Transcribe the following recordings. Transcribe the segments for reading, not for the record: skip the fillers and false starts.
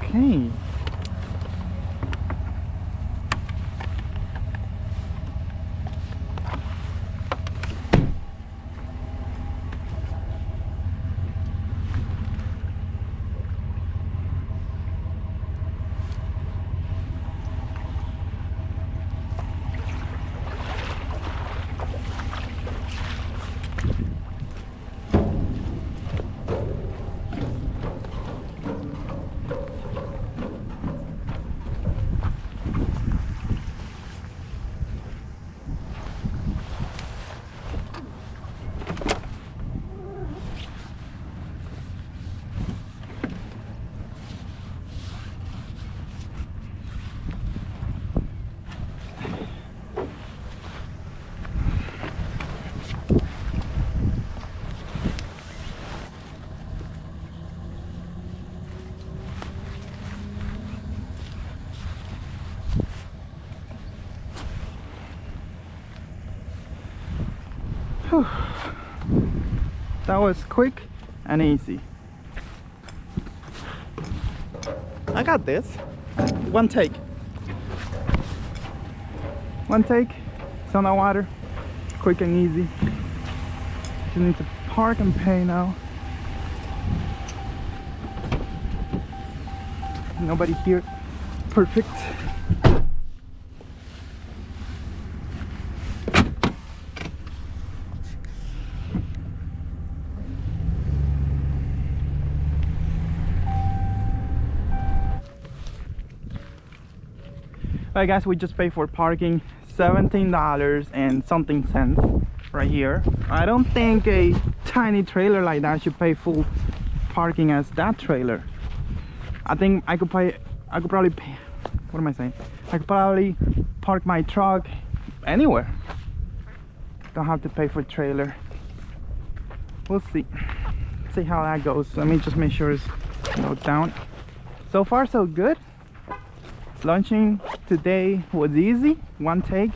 Okay. Whew. That was quick and easy. I got this. One take. One take. It's on the water. Quick and easy. Just need to park and pay now. Nobody here. Perfect. Alright guys, we just paid for parking $17 and something cents right here. I don't think a tiny trailer like that should pay full parking as that trailer. I think I could probably pay, what am I saying? I could probably park my truck anywhere. Don't have to pay for trailer. We'll see. See how that goes. Let me just make sure it's down. So far so good. Launching today was easy, one take,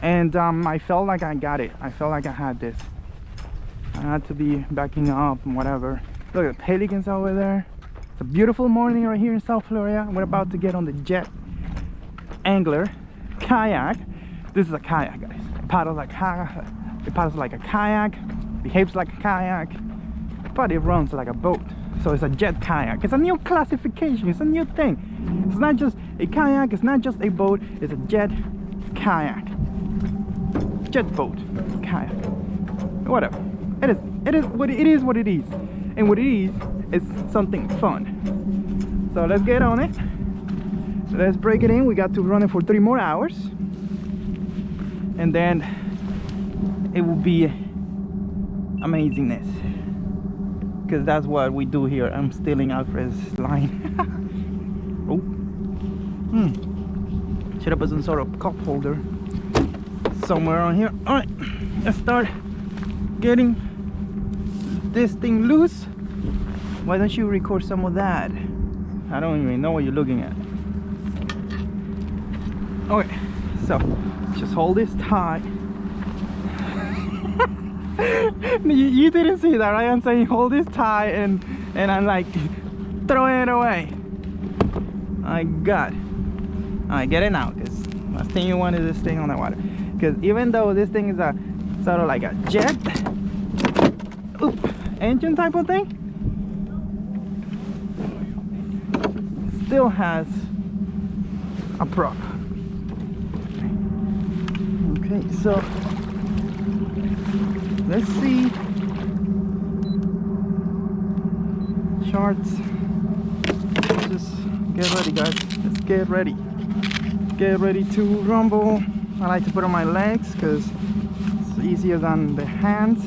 and I felt like I got it. I felt like I had this. I had to be backing up and whatever. Look at the pelicans over there. It's a beautiful morning right here in South Florida. We're about to get on the JetAngler Kayak. This is a kayak, guys. It paddles like a kayak, behaves like a kayak, but it runs like a boat. So it's a jet kayak. It's a new classification. It's a new thing. It's not just a kayak. It's not just a boat. It's a jet kayak. Jet boat kayak. Whatever. It is what it is. What it is. And what it is something fun. So let's get on it. Let's break it in. We got to run it for 3 more hours, and then it will be amazingness. Because that's what we do here. I'm stealing Alfred's line. Oh. Should have put some sort of cup holder somewhere on here. Alright, let's start getting this thing loose. Why don't you record some of that? I don't even know what you're looking at. Okay, so just hold this tight. You didn't see that, right? I'm saying hold this tight, and I'm like throwing it away. I got it. Alright, get it now, because last thing you want is this thing on the water. Because even though this thing is a sort of like a jet engine type of thing, it still has a prop. Okay, so let's see. Charts. Let's just get ready, guys. Let's get ready. Get ready to rumble. I like to put on my legs because it's easier than the hands.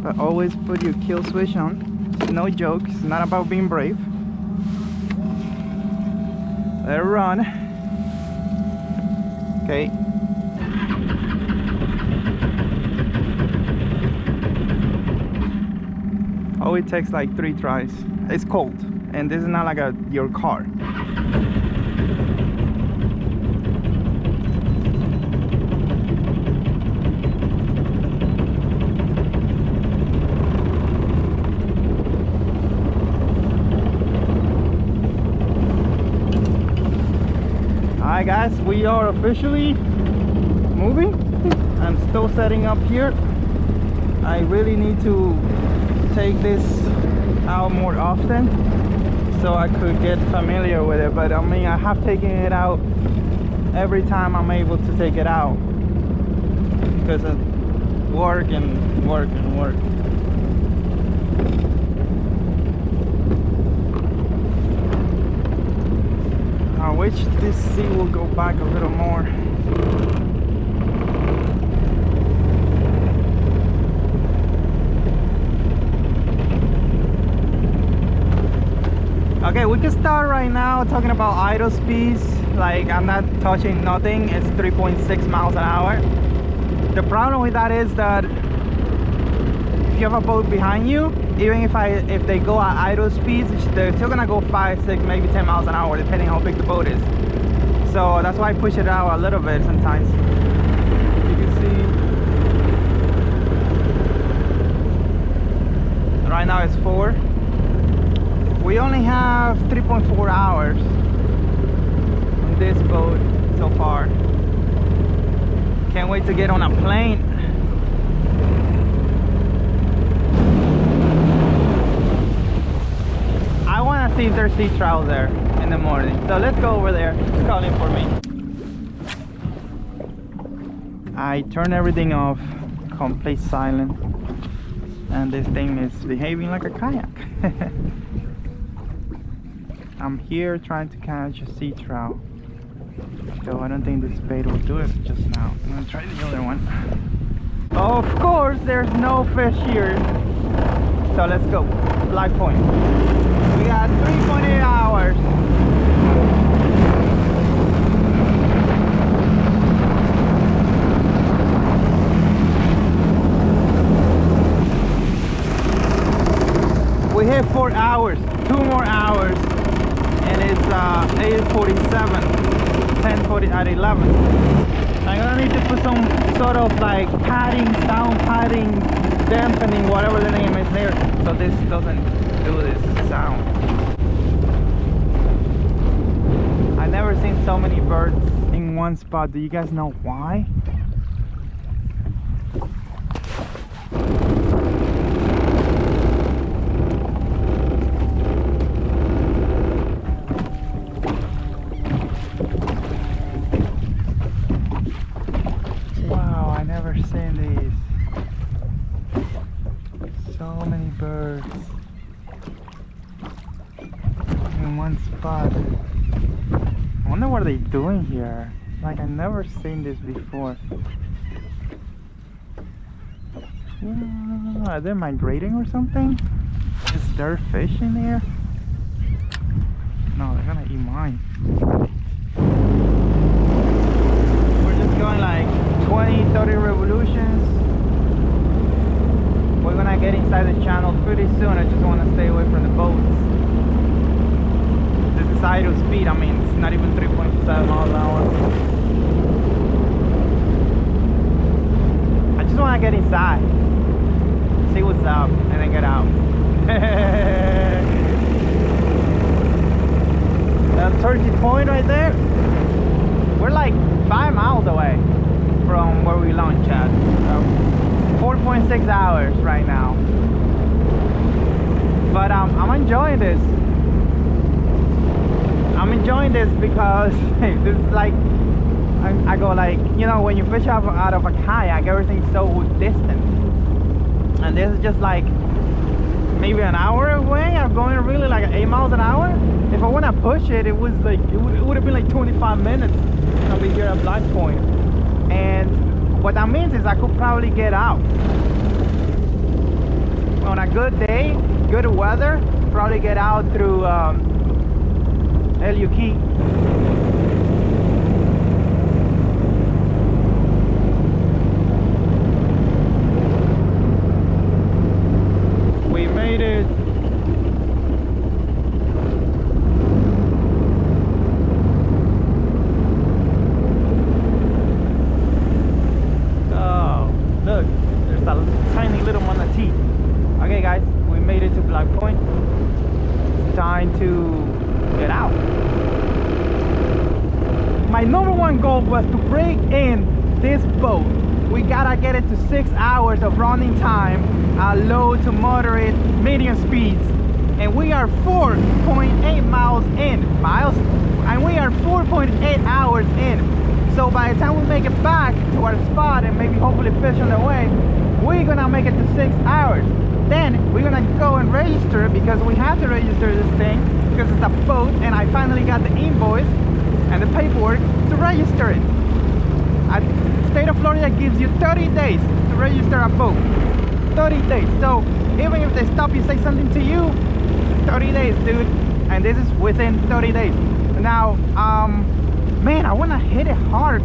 But always put your kill switch on. It's no joke. It's not about being brave. Let it run. Okay. Oh, it takes like 3 tries. It's cold, and this is not like your car. Alright guys, we are officially moving. I'm still setting up here. I really need to take this out more often so I could get familiar with it, but I mean, I have taken it out every time I'm able to take it out because of work and work and work. I wish this sea will go back a little more. Okay, we can start right now talking about idle speeds. Like, I'm not touching nothing. It's 3.6 miles an hour. The problem with that is that if you have a boat behind you, even if they go at idle speeds, they're still gonna go 5, 6, maybe 10 miles an hour, depending how big the boat is. So that's why I push it out a little bit sometimes. You can see right now it's 4. We only have 3.4 hours on this boat so far. Can't wait to get on a plane. I want to see if there's sea trout there in the morning. So let's go over there. It's calling for me. I turned everything off, complete silent, and this thing is behaving like a kayak. I'm here trying to catch a sea trout. So I don't think this bait will do it just now. I'm gonna try the other one. Of course, there's no fish here. So let's go. Black Point. We got 3.8 hours. We hit 4 hours. 2 more hours. And it's 8:47. 10:40 at 11. I'm gonna need to put some sort of like padding, sound padding, dampening, whatever the name is there, so this doesn't do this sound. I've never seen so many birds in one spot. Do you guys know why? Birds in one spot. I wonder what they're doing here. Like, I've never seen this before. Are they migrating or something? Is there fish in here? No, they're gonna eat mine. We're just going like 20-30 revolutions. We're gonna get inside the channel pretty soon. I just want to stay away from the boats. This is idle speed. I mean, it's not even 3.7 miles an hour. I just want to get inside, see what's up, and then get out. That Turkey Point right there. We're like 5 miles away from where we launched at. So 4.6 hours right now, but I'm enjoying this. I'm enjoying this because this is like, I go like, you know, when you fish out of a kayak, everything's so distant, and this is just like maybe an hour away. I'm going really like 8 miles an hour. If I want to push it, it was like it would have been like 25 minutes. I'll be here at Black Point, and what that means is I could probably get out on a good day, good weather, probably get out through Aliex. We made it. Look, there's a tiny little manatee. Okay guys, we made it to Black Point. It's time to get out. my number one goal was to break in this boat. We gotta get it to 6 hours of running time, low to moderate, medium speeds, and we are 4.8 miles in, and we are 4.8 hours in. So by the time we make it back to our spot and maybe hopefully fish on the way, we're gonna make it to 6 hours. Then we're gonna go and register, because we have to register this thing because it's a boat, and I finally got the invoice and the paperwork to register it. The state of Florida gives you 30 days to register a boat. 30 days. So even if they stop you, say something to you, 30 days, dude. And this is within 30 days. Now, man, I wanna hit it hard.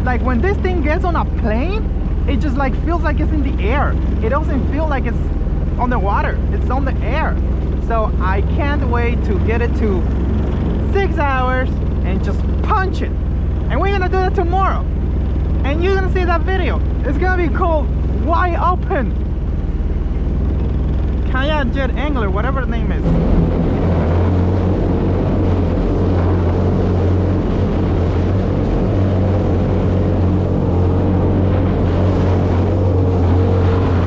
Like when this thing gets on a plane, it just like feels like it's in the air. It doesn't feel like it's on the water. It's on the air. So I can't wait to get it to 6 hours and just punch it. And we're gonna do that tomorrow. And you're gonna see that video. It's gonna be called Wide Open Kayak JetAngler, whatever the name is.